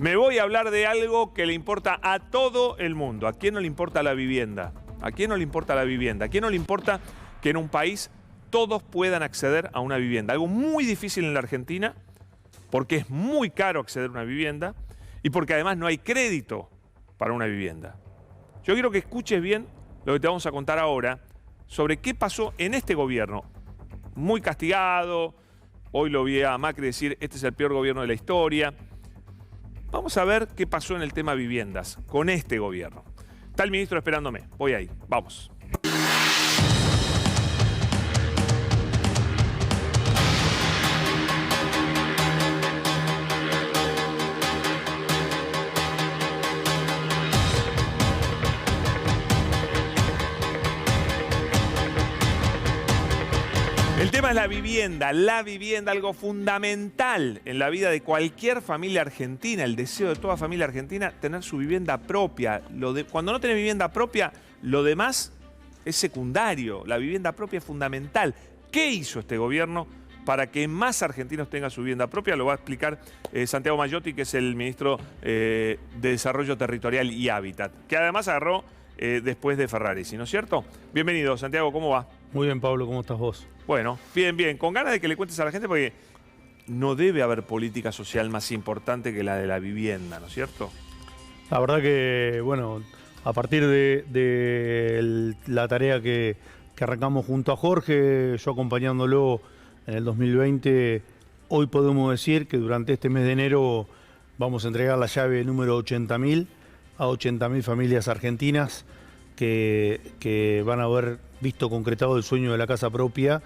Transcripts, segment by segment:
Me voy a hablar de algo que le importa a todo el mundo. ¿A quién no le importa la vivienda? ¿A quién no le importa la vivienda? ¿A quién no le importa que en un país todos puedan acceder a una vivienda? Algo muy difícil en la Argentina, porque es muy caro acceder a una vivienda y porque además no hay crédito para una vivienda. Yo quiero que escuches bien lo que te vamos a contar ahora sobre qué pasó en este gobierno. Muy castigado, hoy lo vi a Macri decir, este es el peor gobierno de la historia. Vamos a ver qué pasó en el tema viviendas con este gobierno. Está el ministro esperándome, voy ahí, vamos. El tema es la vivienda, algo fundamental en la vida de cualquier familia argentina, el deseo de toda familia argentina, tener su vivienda propia. Cuando no tenés vivienda propia, lo demás es secundario, la vivienda propia es fundamental. ¿Qué hizo este gobierno para que más argentinos tengan su vivienda propia? Lo va a explicar Santiago Mayotti, que es el ministro de Desarrollo Territorial y Hábitat, que además agarró después de Ferraresi, ¿no es cierto? Bienvenido, Santiago, ¿cómo va? Muy bien, Pablo, ¿cómo estás vos? Bueno, bien, bien. Con ganas de que le cuentes a la gente porque no debe haber política social más importante que la de la vivienda, ¿no es cierto? La verdad que, bueno, a partir de la tarea que arrancamos junto a Jorge, yo acompañándolo en el 2020, hoy podemos decir que durante este mes de enero vamos a entregar la llave número 80.000 a 80.000 familias argentinas que van a haber visto concretado el sueño de la casa propia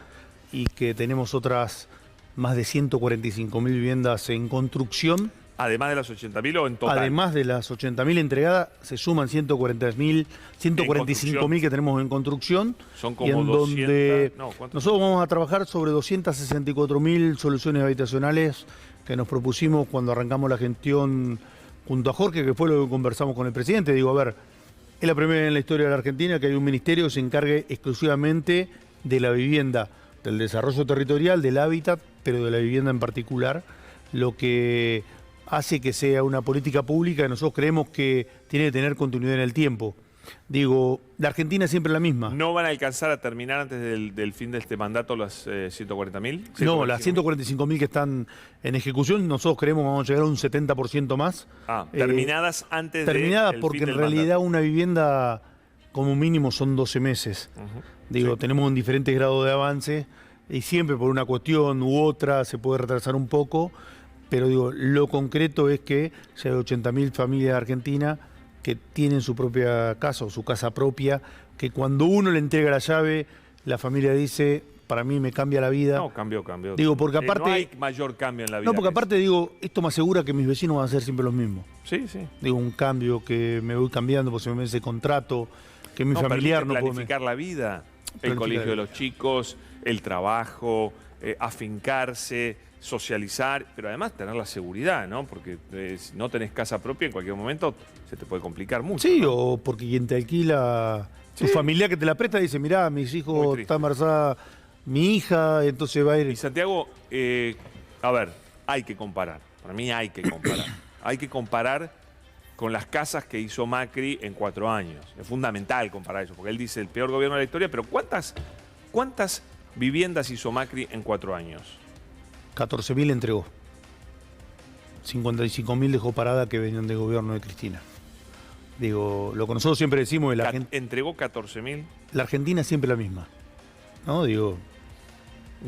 y que tenemos otras más de 145.000 viviendas en construcción. ¿Además de las 80.000 o en total? Además de las 80.000 entregadas, se suman 145.000 que tenemos en construcción. Son como y en 200... donde no, nosotros vamos a trabajar sobre 264.000 soluciones habitacionales que nos propusimos cuando arrancamos la gestión junto a Jorge, que fue lo que conversamos con el presidente. Digo, a ver, es la primera vez en la historia de la Argentina que hay un ministerio que se encargue exclusivamente de la vivienda, del desarrollo territorial, del hábitat, pero de la vivienda en particular, lo que hace que sea una política pública que nosotros creemos que tiene que tener continuidad en el tiempo. Digo, la Argentina es siempre la misma. ¿No van a alcanzar a terminar antes del fin de este mandato las 140.000? No, las 145.000 que están en ejecución, nosotros creemos que vamos a llegar a un 70% más. Terminadas antes terminadas porque en realidad una vivienda como mínimo son 12 meses. Digo, sí. Tenemos un diferente grado de avance y siempre por una cuestión u otra se puede retrasar un poco, pero digo, lo concreto es que ya hay 80.000 familias argentinas que tienen su propia casa o su casa propia, que cuando uno le entrega la llave, la familia dice, para mí me cambia la vida. No, cambió. Digo, porque aparte... no hay mayor cambio en la vida. No, porque aparte digo, esto me asegura que mis vecinos van a ser siempre los mismos. Sí, sí. Digo, un cambio que me voy cambiando, porque se me vence contrato, que mi familiar no puede... planificar la vida, el colegio de los chicos, el trabajo, afincarse, socializar, pero además tener la seguridad, ¿no? Porque si no tenés casa propia, en cualquier momento se te puede complicar mucho. Sí, ¿no? O porque quien te alquila, tu familia que te la presta dice, mirá, mis hijos está embarazada, mi hija, entonces va a ir... Y Santiago, a ver, hay que comparar, para mí hay que comparar. Hay que comparar con las casas que hizo Macri en 4 años. Es fundamental comparar eso, porque él dice el peor gobierno de la historia, pero ¿cuántas viviendas hizo Macri en 4 años? 14.000 entregó. 55.000 dejó parada que venían del gobierno de Cristina. Digo, lo que nosotros siempre decimos es la gente... ¿Entregó 14.000? La Argentina es siempre la misma. ¿No? Digo,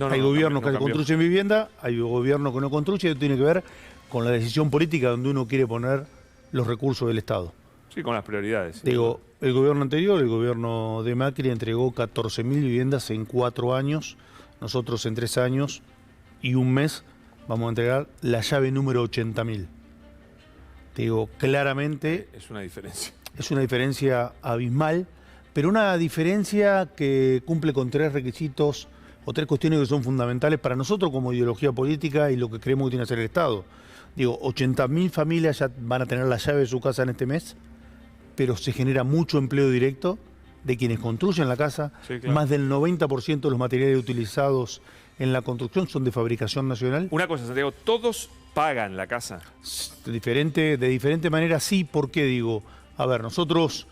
hay gobiernos que construyen vivienda, hay gobiernos que no construyen, eso tiene que ver con la decisión política donde uno quiere poner los recursos del Estado. Sí, con las prioridades. Digo, el gobierno anterior, el gobierno de Macri, entregó 14.000 viviendas en 4 años, nosotros en 3 años y un mes vamos a entregar la llave número 80.000. Te digo, claramente... Es una diferencia. Es una diferencia abismal, pero una diferencia que cumple con 3 requisitos o 3 cuestiones que son fundamentales para nosotros como ideología política y lo que creemos que tiene que hacer el Estado. Digo, 80.000 familias ya van a tener la llave de su casa en este mes, pero se genera mucho empleo directo de quienes construyen la casa. Sí, claro. Más del 90% de los materiales utilizados en la construcción son de fabricación nacional. Una cosa, Santiago, todos pagan la casa. De diferente manera sí, ¿por qué digo? A ver, nosotros...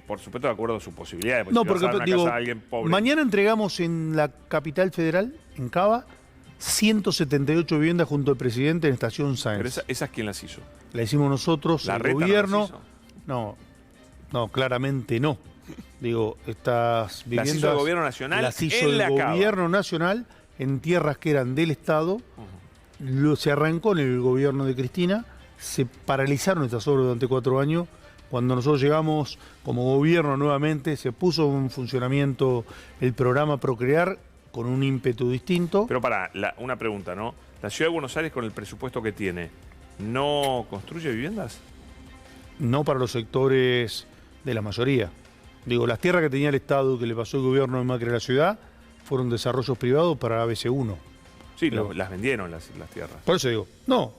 Por supuesto, de acuerdo a sus posibilidades. No, si vas a porque dar una digo, casa a alguien pobre. mañana entregamos en la capital federal, en Cava, 178 viviendas junto al presidente en Estación Sáenz. Pero esas ¿quién las hizo? La hicimos nosotros, ¿La el Reta gobierno. no las hizo? No, claramente no. Digo, estas viviendas... Las hizo el gobierno nacional las hizo en el la Cava. gobierno nacional en tierras que eran del Estado. Se arrancó en el gobierno de Cristina, se paralizaron estas obras durante 4 años. Cuando nosotros llegamos como gobierno nuevamente, se puso en funcionamiento el programa Procrear con un ímpetu distinto. Pero una pregunta, ¿no? La Ciudad de Buenos Aires, con el presupuesto que tiene, ¿no construye viviendas? No para los sectores de la mayoría. Digo, las tierras que tenía el Estado, que le pasó el gobierno de Macri a la ciudad, fueron desarrollos privados para ABC1. Sí, las vendieron las tierras. Por eso digo, no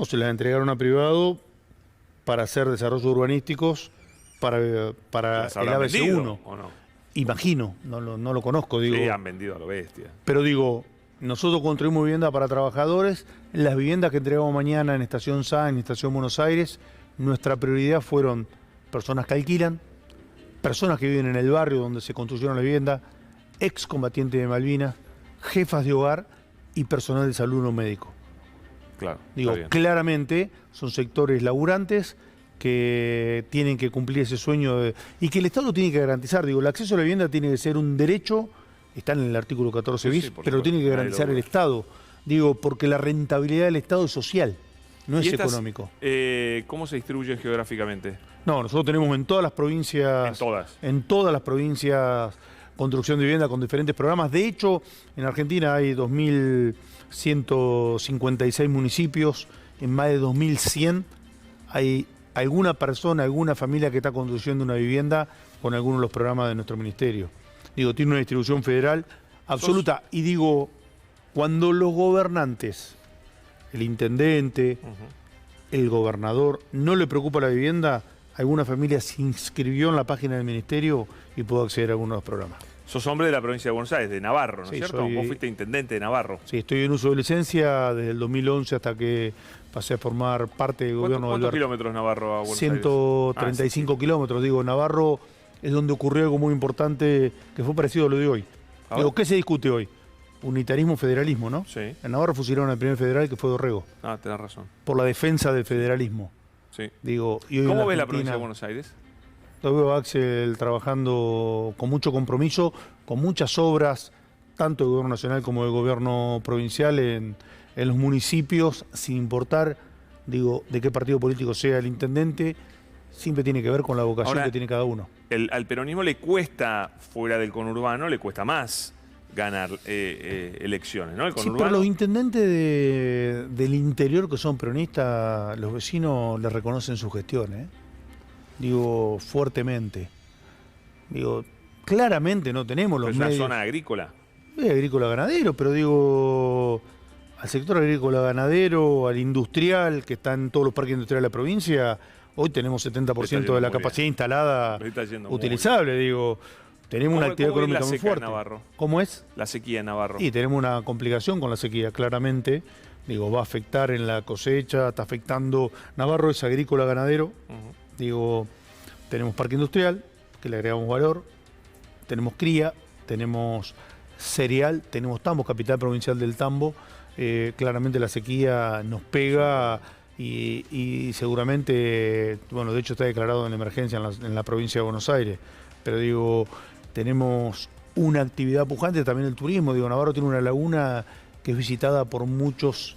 se las entregaron a privado para hacer desarrollos urbanísticos para el ABC1. ¿O no? Imagino, no lo conozco, digo. Sí, han vendido a lo bestia. Pero digo, nosotros construimos vivienda para trabajadores. Las viviendas que entregamos mañana en Estación Sáenz, en Estación Buenos Aires, nuestra prioridad fueron personas que alquilan, personas que viven en el barrio donde se construyeron la vivienda, excombatientes de Malvinas, jefas de hogar y personal de salud no médico. Claro. Digo, claramente son sectores laburantes que tienen que cumplir ese sueño y que el Estado tiene que garantizar. Digo, el acceso a la vivienda tiene que ser un derecho, está en el artículo 14 bis, pero lo tiene que garantizar el Estado. Digo, porque la rentabilidad del Estado es social, no es económico. ¿Cómo se distribuyen geográficamente? No, nosotros tenemos en todas las provincias... En todas. En todas las provincias construcción de vivienda con diferentes programas. De hecho, en Argentina hay 2.156 municipios, en más de 2.100 hay alguna persona, alguna familia que está construyendo una vivienda con alguno de los programas de nuestro ministerio. Digo, tiene una distribución federal absoluta. Y digo, cuando los gobernantes, el intendente, el gobernador, no le preocupa la vivienda, alguna familia se inscribió en la página del ministerio y pudo acceder a algunos de los programas. Sos hombre de la provincia de Buenos Aires, de Navarro, ¿no es cierto? Vos fuiste intendente de Navarro. Sí, estoy en uso de licencia desde el 2011 hasta que pasé a formar parte del gobierno del... ¿Cuántos kilómetros Navarro a Buenos 135 Aires? kilómetros. Digo, Navarro es donde ocurrió algo muy importante que fue parecido a lo de hoy. Digo, ¿qué se discute hoy? Unitarismo, federalismo, ¿no? Sí. En Navarro fusilaron al primer federal que fue Dorrego. Ah, tenés razón. Por la defensa del federalismo. Sí. Digo, y hoy ¿Cómo ves la provincia de Buenos Aires? Lo veo a Axel trabajando con mucho compromiso, con muchas obras, tanto del gobierno nacional como del gobierno provincial en los municipios, sin importar, digo, de qué partido político sea el intendente, siempre tiene que ver con la vocación que tiene cada uno. Al peronismo le cuesta, fuera del conurbano, le cuesta más ganar elecciones, ¿no? El conurbano... Sí, pero los intendentes del interior que son peronistas, los vecinos les reconocen su gestión, ¿eh? Digo, fuertemente. Digo, claramente no tenemos los medios... ¿Es una zona agrícola? Es agrícola ganadero, pero digo, al sector agrícola ganadero, al industrial, que está en todos los parques industriales de la provincia, hoy tenemos 70% de la capacidad instalada utilizable, digo... Tenemos una actividad económica muy fuerte. Navarro? ¿Cómo es? La sequía en Navarro. Y tenemos una complicación con la sequía, claramente. Digo, va a afectar en la cosecha, está afectando... Navarro es agrícola ganadero. Digo, tenemos parque industrial, que le agregamos valor. Tenemos cría, tenemos cereal, tenemos tambo, capital provincial del tambo. Claramente la sequía nos pega y seguramente, bueno, de hecho está declarado en emergencia en la provincia de Buenos Aires. Pero digo, tenemos una actividad pujante, también el turismo. Digo, Navarro tiene una laguna que es visitada por muchos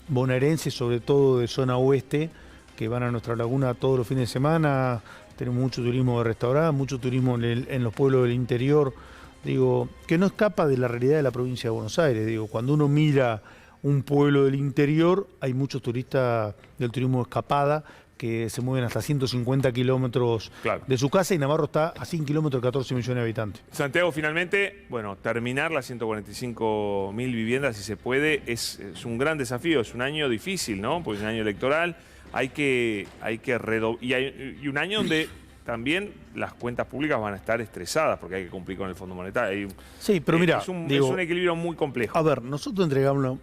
bonaerenses, sobre todo de zona oeste, que van a nuestra laguna todos los fines de semana. Tenemos mucho turismo de restaurante, mucho turismo en los pueblos del interior. Digo, que no escapa de la realidad de la provincia de Buenos Aires. Digo, cuando uno mira un pueblo del interior, hay muchos turistas del turismo de escapada que se mueven hasta 150 kilómetros de su casa, y Navarro está a 100 kilómetros de 14 millones de habitantes. Santiago, finalmente, bueno, terminar las 145.000 viviendas, si se puede, es un gran desafío, es un año difícil, ¿no? Porque es un año electoral, hay que redoblar, y un año donde también las cuentas públicas van a estar estresadas porque hay que cumplir con el Fondo Monetario. Sí, pero mira, es un equilibrio muy complejo. A ver, nosotros vamos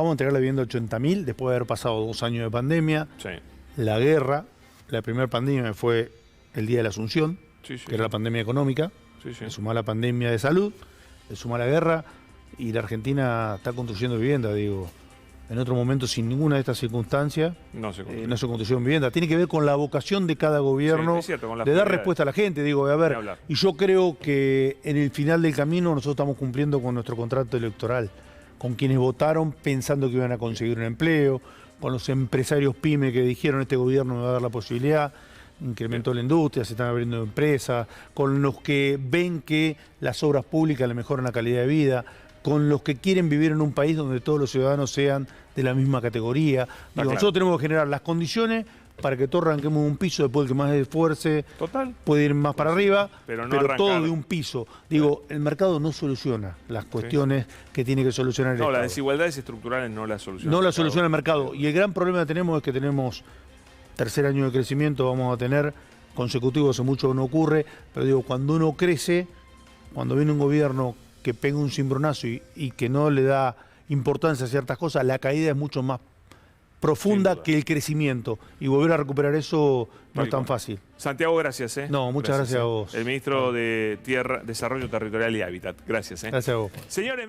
a entregar la vivienda a 80.000 después de haber pasado 2 años de pandemia, Sí. la guerra, la primera pandemia fue el día de la Asunción, Sí, sí. que era la pandemia económica, Sí, sí. le sumá la pandemia de salud, le sumá la guerra, y la Argentina está construyendo vivienda, digo. En otro momento, sin ninguna de estas circunstancias, No se construye. no se construyó vivienda. Tiene que ver con la vocación de cada gobierno Sí, es cierto, con las de dar prioridades. respuesta a la gente. Digo, a Ni ver, hablar. y yo creo que en el final del camino nosotros estamos cumpliendo con nuestro contrato electoral, con quienes votaron pensando que iban a conseguir un empleo, con los empresarios pyme que dijeron este gobierno me va a dar la posibilidad, incrementó la industria, se están abriendo empresas, con los que ven que las obras públicas le mejoran la calidad de vida, con los que quieren vivir en un país donde todos los ciudadanos sean de la misma categoría. Digo, claro. nosotros tenemos que generar las condiciones para que todos arranquemos un piso, después el que más se esfuerce Total. puede ir más para arriba, Pero no pero arrancar. todo de un piso. Digo, el mercado no soluciona las cuestiones que tiene que solucionar el No, Estado. las desigualdades estructurales no las solucionan. No la soluciona el mercado. Y el gran problema que tenemos es que tenemos tercer año de crecimiento, vamos a tener consecutivo, hace mucho no ocurre, pero digo, cuando uno crece, cuando viene un gobierno que pega un cimbronazo y que no le da importancia a ciertas cosas, la caída es mucho más profunda Sin duda. que el crecimiento. Y volver a recuperar eso no Tal es tan cual. fácil. Santiago, gracias. No, muchas gracias a vos. El ministro de Tierra, Desarrollo Territorial y Hábitat. Gracias. Gracias a vos. Señores,